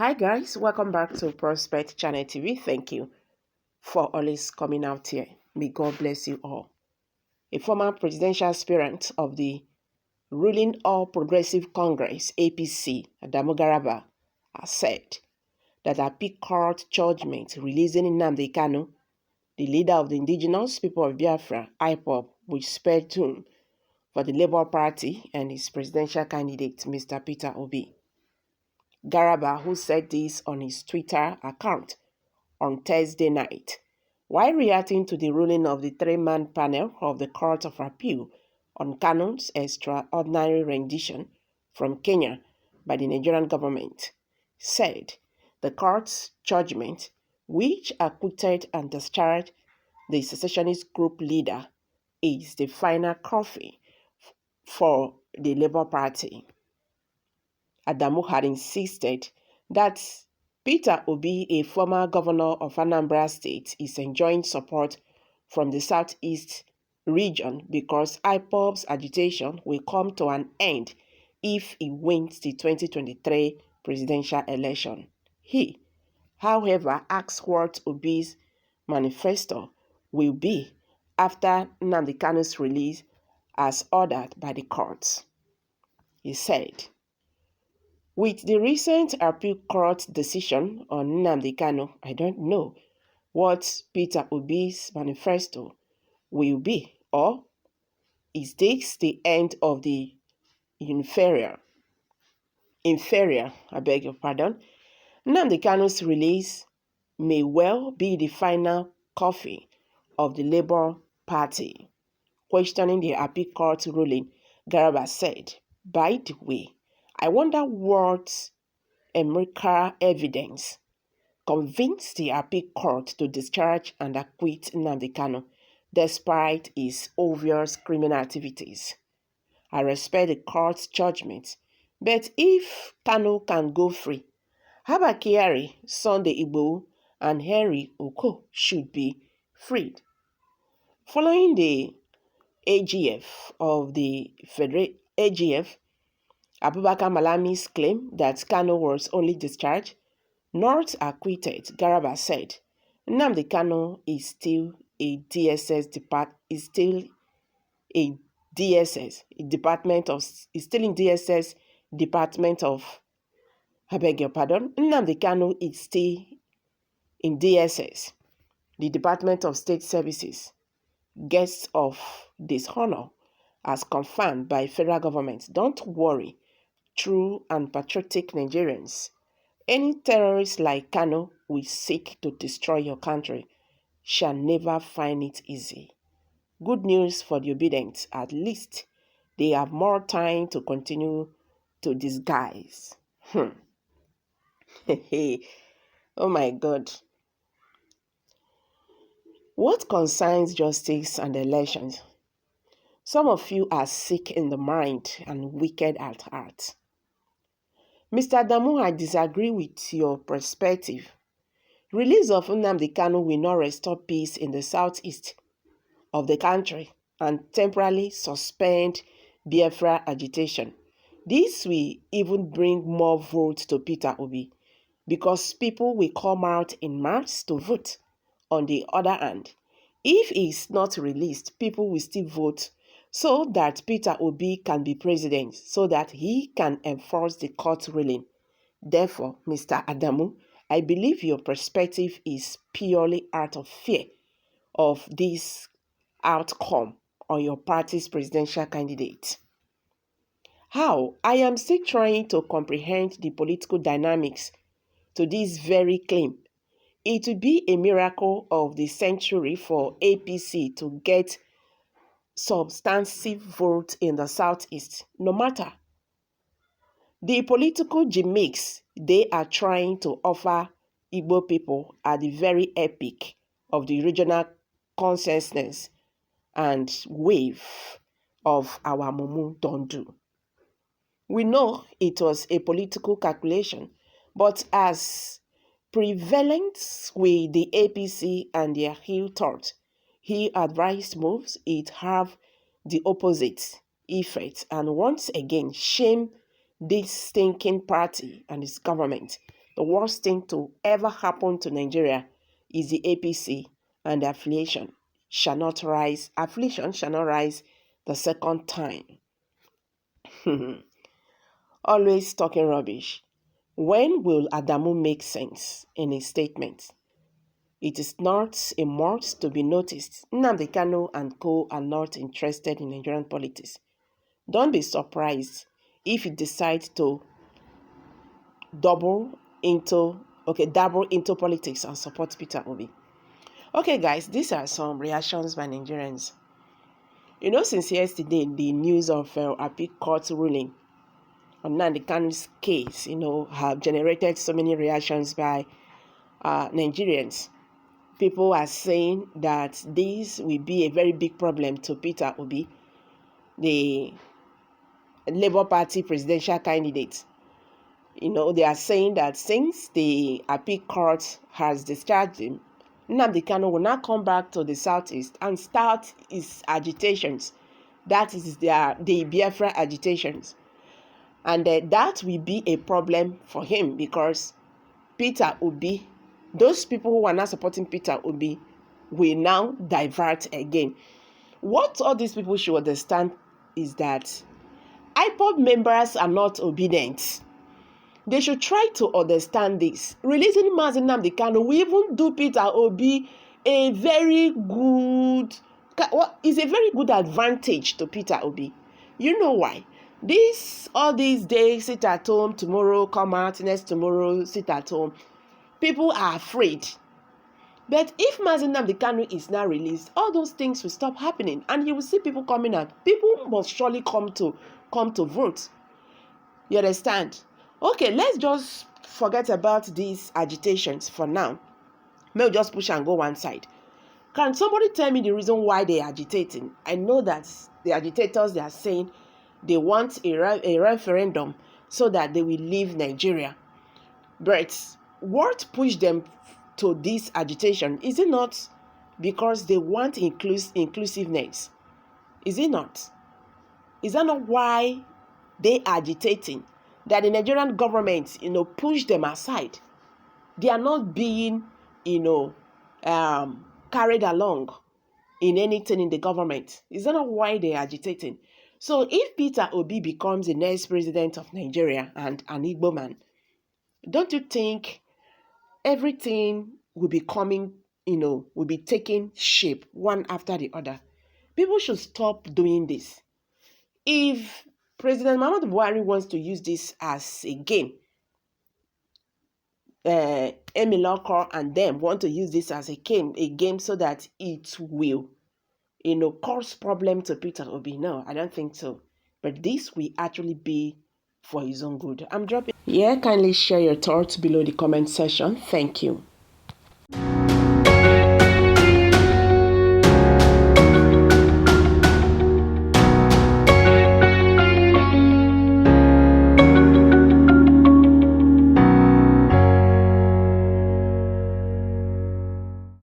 Hi guys, welcome back to Prospect Channel TV. Thank you for always coming out here. May God bless you all. A former presidential aspirant of the ruling All Progressive Congress, APC, Adamu has said that a Appeal Court judgment releasing Nnamdi Kanu, the leader of the indigenous people of Biafra, IPOB, will spare doom for the Labour Party and its presidential candidate, Mr. Peter Obi. Garaba, who said this on his Twitter account on Thursday night, while reacting to the ruling of the three-man panel of the Court of Appeal on Kanu's extraordinary rendition from Kenya by the Nigerian government, said the court's judgment, which acquitted and discharged the secessionist group leader, is the final coffee for the Labour Party. Adamu had insisted that Peter Obi, a former governor of Anambra State, is enjoying support from the Southeast region because IPOB's agitation will come to an end if he wins the 2023 presidential election. He, however, asked what Obi's manifesto will be after Nnamdi Kanu's release as ordered by the courts. He said, "With the recent Appeal Court decision on Nnamdi Kanu, I don't know what Peter Obi's manifesto will be, or is this the end of the inferior, I beg your pardon? Nnamdi Kanu's release may well be the final coffee of the Labour Party." Questioning the Appeal Court ruling, Garaba said, "By the way, I wonder what empirical evidence convinced the Appeal Court to discharge and acquit Nnamdi Kanu despite his obvious criminal activities. I respect the court's judgment, but if Kanu can go free, Abba Kyari, Sunday Igboho, and Henry Oko should be freed." Following the AGF of the AGF, Abubakar Malami's claim that Kanu was only discharged, not acquitted, Garaba said, Nnamdi Kanu is still in DSS department of, I beg your pardon, Nnamdi Kanu is still in DSS, the Department of State Services, guests of dishonor, as confirmed by federal government. Don't worry, true and patriotic Nigerians. Any terrorist like Kanu will seek to destroy your country shall never find it easy. Good news for the obedient. At least they have more time to continue to disguise. Oh my God. What concerns justice and elections? Some of you are sick in the mind and wicked at heart. Mr. Adamu, I disagree with your perspective. Release of Nnamdi Kanu will not restore peace in the southeast of the country and temporarily suspend Biafra agitation. This will even bring more votes to Peter Obi because people will come out in mass to vote. On the other hand, if he is not released, people will still vote so that Peter Obi can be president, so that he can enforce the court ruling. Therefore, Mr. Adamu, I believe your perspective is purely out of fear of this outcome on your party's presidential candidate. How? I am still trying to comprehend the political dynamics to this very claim. It would be a miracle of the century for APC to get substantive vote in the southeast, no matter the political gimmicks they are trying to offer Igbo people at the very epic of the regional consciousness and wave of our Mumu don't do. We know it was a political calculation, but as prevalent with the APC and their heel thought, he advised moves, it have the opposite effect and once again shame this stinking party and its government The worst thing to ever happen to Nigeria is the APC, and the affiliation shall not rise. Affiliation shall not rise the second time. Always talking rubbish. When will Adamu make sense in his statement? It is not a must to be noticed. Nnamdi Kanu and co are not interested in Nigerian politics. Don't be surprised if he decides to dabble into politics and support Peter Obi. Okay, guys, these are some reactions by Nigerians. Since yesterday, the news of appeal court ruling on Nnamdi Kanu's case, have generated so many reactions by Nigerians. People are saying that this will be a very big problem to Peter Obi, the Labour Party presidential candidate. They are saying that since the appeal court has discharged him, Nnamdi Kanu will now come back to the southeast and start his agitations. That is the Biafra agitations. And that will be a problem for him because Peter Obi, those people who are not supporting Peter Obi, will now divert again. What all these people should understand is that IPOB members are not obedient. They should try to understand this. Releasing Nnamdi Kanu will even do Peter Obi a very good advantage to Peter Obi. You know why? All these days, sit at home, tomorrow come out, next tomorrow sit at home. People are afraid. But if Nnamdi Kanu is now released, all those things will stop happening, and you will see people coming out. People must surely come to vote. You understand? Okay, let's just forget about these agitations for now. May we just push and go one side. Can somebody tell me the reason why they are agitating? I know that the agitators, they are saying they want a referendum so that they will leave Nigeria. But what pushed them to this agitation? Is it not because they want inclusiveness? Is it not? Is that not why they are agitating? That the Nigerian government, push them aside. They are not being, carried along in anything in the government. Is that not why they are agitating? So if Peter Obi becomes the next president of Nigeria and an Igbo man, don't you think everything will be will be taking shape one after the other? People should stop doing this. If President Muhammadu Buhari wants to use this as a game, Emiloko and them want to use this as a game so that it will, cause problem to Peter Obi. No, I don't think so. But this will actually be for his own good. I'm dropping. Yeah, kindly share your thoughts below the comment section. Thank you.